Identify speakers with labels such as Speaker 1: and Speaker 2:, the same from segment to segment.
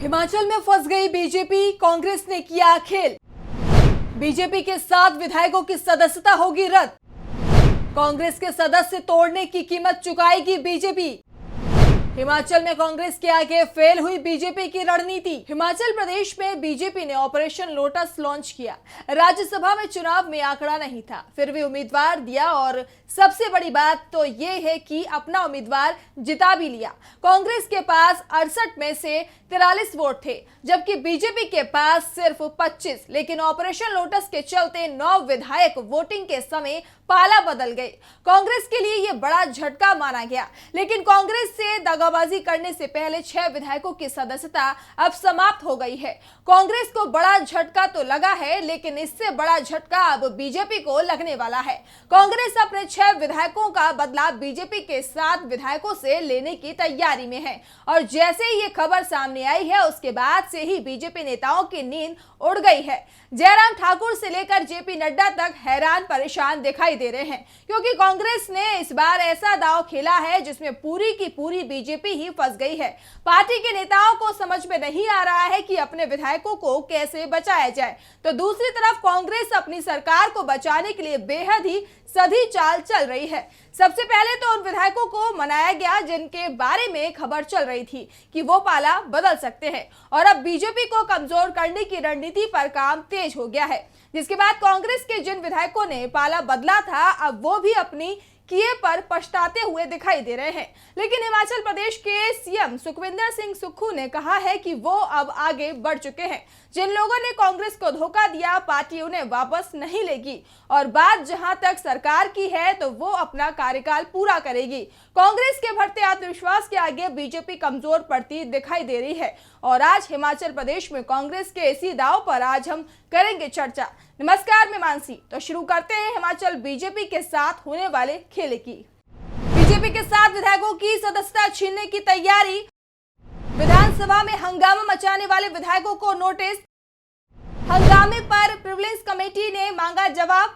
Speaker 1: हिमाचल में फंस गई बीजेपी, कांग्रेस ने किया खेल। बीजेपी के 7 विधायकों की सदस्यता होगी रद्द। कांग्रेस के सदस्य तोड़ने की कीमत चुकाएगी बीजेपी। हिमाचल में कांग्रेस के आगे फेल हुई बीजेपी की रणनीति। हिमाचल प्रदेश में बीजेपी ने ऑपरेशन लोटस लॉन्च किया। राज्यसभा में चुनाव में आंकड़ा नहीं था, फिर भी उम्मीदवार दिया और सबसे बड़ी बात तो ये है कि अपना उम्मीदवार जिता भी लिया। कांग्रेस के पास 68 में से 43 वोट थे, जबकि बीजेपी के पास सिर्फ 25। लेकिन ऑपरेशन लोटस के चलते 9 विधायक वोटिंग के समय पाला बदल गए। कांग्रेस के लिए यह बड़ा झटका माना गया, लेकिन कांग्रेस से दगाबाजी करने से पहले 6 विधायकों की सदस्यता अब समाप्त हो गई है। कांग्रेस को बड़ा झटका तो लगा है, लेकिन इससे बड़ा झटका अब बीजेपी को लगने वाला है। कांग्रेस अपने 6 विधायकों का बदला बीजेपी के 7 विधायकों से लेने की तैयारी में है, और जैसे ही ये खबर सामने आई है, उसके बाद से ही बीजेपी नेताओं की नींद उड़ गई है। जयराम ठाकुर से लेकर जेपी नड्डा तक हैरान परेशान दिखाई दे रहे हैं, क्योंकि कांग्रेस ने इस बार ऐसा दांव खेला है जिसमें पूरी की पूरी बीजेपी ही फंस गई है। पार्टी के नेताओं को समझ में नहीं आ रहा है कि अपने विधायकों को कैसे बचाया जाए, तो दूसरी तरफ कांग्रेस अपनी सरकार को बचाने के लिए बेहद ही सधी चाल चल रही है। सबसे पहले तो उन विधायकों को मनाया गया जिनके बारे में खबर चल रही थी कि वो पाला बदल सकते हैं, और अब बीजेपी को कमजोर करने की रणनीति पर काम तेज हो गया है। जिसके बाद कांग्रेस के जिन विधायकों ने पाला बदला था, अब वो भी अपनी किए पर पछताते हुए दिखाई दे रहे हैं। लेकिन हिमाचल प्रदेश के सीएम सुखविंदर सिंह सुक्खू ने कहा है कि वो अब आगे बढ़ चुके हैं। जिन लोगों ने कांग्रेस को धोखा दिया, पार्टी उन्हें वापस नहीं लेगी, और बात जहां तक सरकार की है तो वो अपना कार्यकाल पूरा करेगी। कांग्रेस के बढ़ते आत्मविश्वास के आगे बीजेपी कमजोर पड़ती दिखाई दे रही है, और आज हिमाचल प्रदेश में कांग्रेस के इसी दांव पर आज हम करेंगे चर्चा। नमस्कार, मैं मानसी। तो शुरू करते हैं हिमाचल बीजेपी के साथ होने वाले खेल की। बीजेपी के 7 विधायकों की सदस्यता छीनने की तैयारी। विधानसभा में हंगामा मचाने वाले विधायकों को नोटिस। हंगामे पर प्रिविलेज कमेटी ने मांगा जवाब।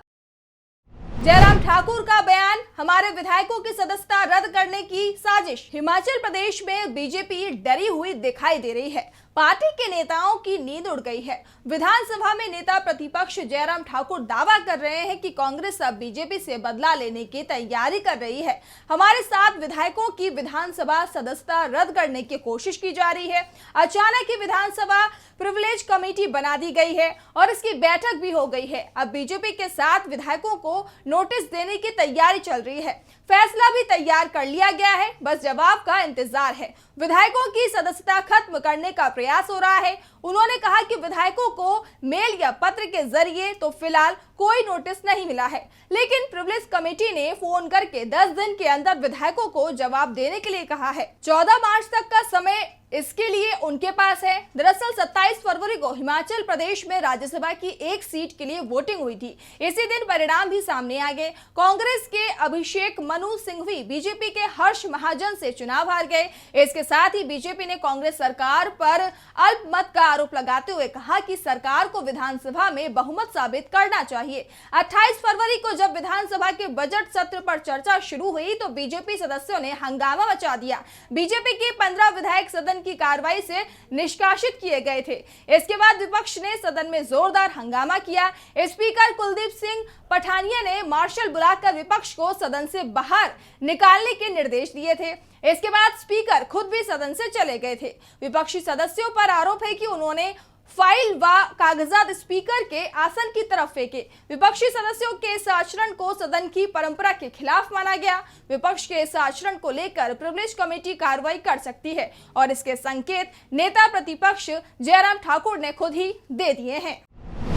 Speaker 1: जयराम ठाकुर का बयान, हमारे विधायकों की सदस्यता रद्द करने की साजिश। हिमाचल प्रदेश में बीजेपी डरी हुई दिखाई दे रही है। पार्टी के नेताओं की नींद उड़ गई है। विधानसभा में नेता प्रतिपक्ष जयराम ठाकुर दावा कर रहे हैं कि कांग्रेस अब बीजेपी से बदला लेने की तैयारी कर रही है। हमारे 7 विधायकों की विधानसभा सदस्यता रद्द करने की कोशिश की जा रही है। अचानक ही विधानसभा प्रिविलेज कमेटी बना दी गई है और इसकी बैठक भी हो गई है। अब बीजेपी के 7 विधायकों को नोटिस देने की तैयारी चल रही है। फैसला भी तैयार कर लिया गया है, बस जवाब का इंतजार है। विधायकों की सदस्यता खत्म करने का प्रयास हो रहा है। उन्होंने कहा कि विधायकों को मेल या पत्र के जरिए तो फिलहाल कोई नोटिस नहीं मिला है, लेकिन प्रिविलेज कमेटी ने फोन करके 10 दिन के अंदर विधायकों को जवाब देने के लिए कहा है। 14 मार्च तक का समय इसके लिए उनके पास है। दरअसल 27 फरवरी को हिमाचल प्रदेश में राज्यसभा की 1 सीट के लिए वोटिंग हुई थी। इसी दिन परिणाम भी सामने आ गए। कांग्रेस के अभिषेक मनु सिंघवी बीजेपी के हर्ष महाजन से चुनाव हार गए। इसके साथ ही बीजेपी ने कांग्रेस सरकार पर अल्पमत का आरोप लगाते हुए कहा कि सरकार को विधानसभा में बहुमत साबित करना चाहिए। 28 फरवरी को जब विधानसभा के बजट सत्र पर चर्चा शुरू हुई तो बीजेपी सदस्यों ने हंगामा मचा दिया। बीजेपी के 15 विधायक सदन की कार्रवाई से निष्कासित किए गए थे। इसके बाद विपक्ष ने सदन में जोरदार हंगामा किया। स्पीकर कुलदीप सिंह पठानिया ने मार्शल बुलाकर विपक्ष को सदन से बाहर निकालने के निर्देश दिए थे। इसके बाद स्पीकर खुद भी सदन से चले गए थे। विपक्षी सदस्यों पर आरोप है कि उन्होंने फाइल व कागजात स्पीकर के आसन की तरफ फेंके। विपक्षी सदस्यों के इस आचरण को सदन की परंपरा के खिलाफ माना गया। विपक्ष के इस आचरण को लेकर प्रिविलेज कमेटी कार्रवाई कर सकती है, और इसके संकेत नेता प्रतिपक्ष जयराम ठाकुर ने खुद ही दे दिए हैं।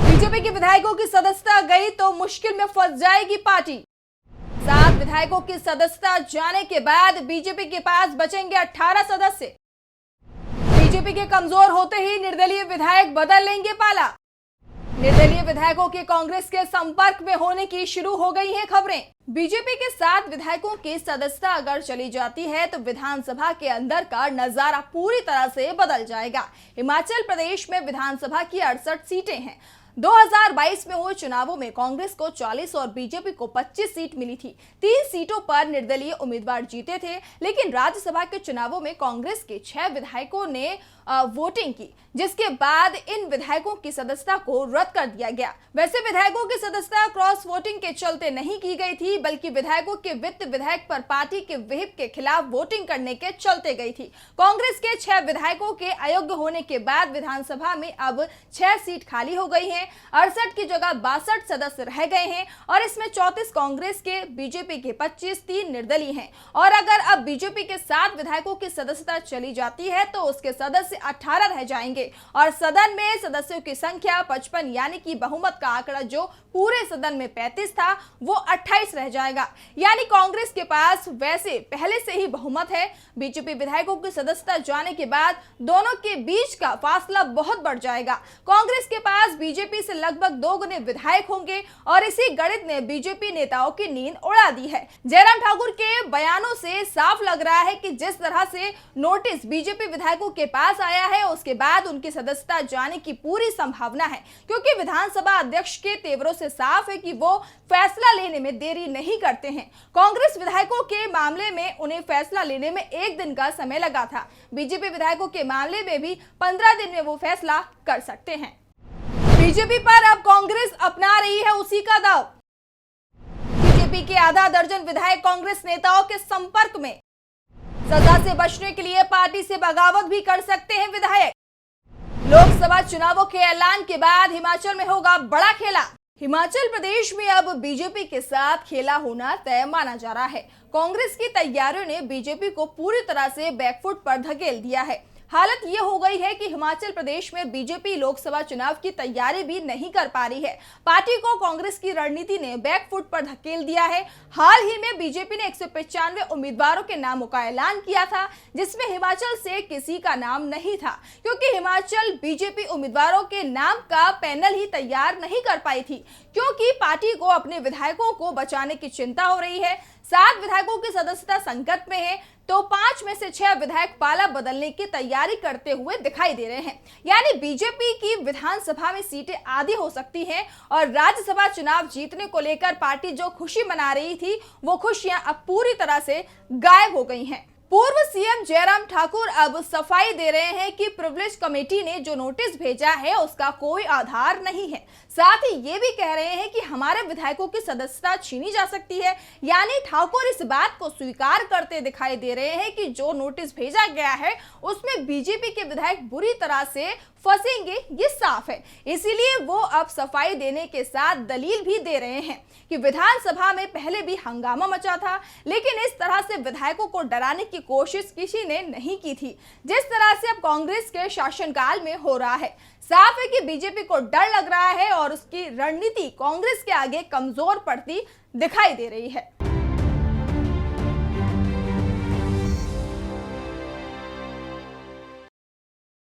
Speaker 1: बीजेपी के विधायकों की सदस्यता गई तो मुश्किल में फंस जाएगी पार्टी। 7 विधायकों की सदस्यता जाने के बाद बीजेपी के पास बचेंगे 18 सदस्य। बीजेपी के कमजोर होते ही निर्दलीय विधायक बदल लेंगे पाला। निर्दलीय विधायकों के कांग्रेस के संपर्क में होने की शुरू हो गई हैं खबरें। बीजेपी के 7 विधायकों की सदस्यता अगर चली जाती है तो विधानसभा के अंदर का नजारा पूरी तरह से बदल जाएगा। हिमाचल प्रदेश में विधानसभा की 68 सीटें हैं। 2022 में हुए चुनावों में कांग्रेस को 40 और बीजेपी को 25 सीट मिली थी। 3 सीटों पर निर्दलीय उम्मीदवार जीते थे, लेकिन राज्यसभा के चुनावों में कांग्रेस के 6 विधायकों ने वोटिंग की, जिसके बाद इन विधायकों की सदस्यता को रद्द कर दिया गया। वैसे विधायकों की सदस्यता क्रॉस वोटिंग के चलते नहीं की गई थी, बल्कि विधायकों के वित्त विधेयक पर पार्टी के विहिप के खिलाफ वोटिंग करने के चलते गई थी। कांग्रेस के 6 विधायकों के अयोग्य होने के बाद विधानसभा में अब 6 सीट खाली हो गई हैं। 68 की जगह 62 सदस्य रह गए हैं और इसमें 34 कांग्रेस के, बीजेपी के 25, 3 निर्दलीय हैं। और अगर अब बीजेपी के 7 विधायकों की सदस्यता चली जाती है तो उसके सदस्य 18 रह जाएंगे और सदन में सदस्यों की संख्या 55, यानी कि बहुमत का आंकड़ा जो पूरे सदन में 35 था वो 28 रह जाएगा। यानी कांग्रेस के पास वैसे पहले से ही बहुमत है। बीजेपी विधायकों की सदस्यता जाने के बाद दोनों के बीच का फासला बहुत बढ़ जाएगा। कांग्रेस के पास बीजेपी से लगभग 2 गुने विधायक होंगे और इसी गणित ने बीजेपी नेताओं की नींद उड़ा दी है। जयराम ठाकुर के बयानों से साफ लग रहा है कि जिस तरह से नोटिस बीजेपी विधायकों के पास आया है, उसके बाद उनकी सदस्यता जाने की पूरी संभावना है, क्योंकि विधानसभा अध्यक्ष के तेवरों से साफ है कि वो फैसला लेने में देरी नहीं करते हैं। कांग्रेस विधायकों के मामले में उन्हें फैसला लेने में 1 दिन का समय लगा था। बीजेपी विधायकों के मामले में भी 15 दिन में वो फैसला कर सकते हैं। बीजेपी पर अब कांग्रेस अपना रही है उसी का दाव। बीजेपी के आधा दर्जन विधायक कांग्रेस नेताओं के संपर्क में। सजा से बचने के लिए पार्टी से बगावत भी कर सकते हैं विधायक। लोकसभा चुनावों के ऐलान के बाद हिमाचल में होगा बड़ा खेला। हिमाचल प्रदेश में अब बीजेपी के साथ खेला होना तय माना जा रहा है। कांग्रेस की तैयारियों ने बीजेपी को पूरी तरह से बैकफुट पर धकेल दिया है। हालत ये हो गई है कि हिमाचल प्रदेश में बीजेपी लोकसभा चुनाव की तैयारी भी नहीं कर पा रही है। पार्टी को कांग्रेस की रणनीति ने बैकफुट पर धकेल दिया है। हाल ही में बीजेपी ने 195 उम्मीदवारों के नामों का ऐलान किया था, जिसमें हिमाचल से किसी का नाम नहीं था, क्योंकि हिमाचल बीजेपी उम्मीदवारों के नाम का पैनल ही तैयार नहीं कर पाई थी, क्योंकि पार्टी को अपने विधायकों को बचाने की चिंता हो रही है। 7 विधायकों की सदस्यता संकट में है तो 5 में से 6 विधायक पाला बदलने की तैयारी करते हुए दिखाई दे रहे हैं। यानी बीजेपी की विधानसभा में सीटें आधी हो सकती हैं और राज्यसभा चुनाव जीतने को लेकर पार्टी जो खुशी मना रही थी वो खुशियां अब पूरी तरह से गायब हो गई हैं। पूर्व सीएम जयराम ठाकुर अब सफाई दे रहे हैं कि प्रिविलेज कमेटी ने जो नोटिस भेजा है उसका कोई आधार नहीं है। साथ ही ये भी कह रहे हैं कि हमारे विधायकों की सदस्यता छीनी जा सकती है। यानी ठाकुर इस बात को स्वीकार करते दिखाई दे रहे हैं कि जो नोटिस भेजा गया है उसमें बीजेपी के विधायक बुरी तरह से फंसेंगे, ये साफ है। इसीलिए वो अब सफाई देने के साथ दलील भी दे रहे हैं कि विधानसभा में पहले भी हंगामा मचा था, लेकिन इस तरह से विधायकों को डराने की कोशिश किसी ने नहीं की थी जिस तरह से अब कांग्रेस के शासनकाल में हो रहा है। साफ है कि बीजेपी को डर लग रहा है और उसकी रणनीति कांग्रेस के आगे कमजोर पड़ती दिखाई दे रही है।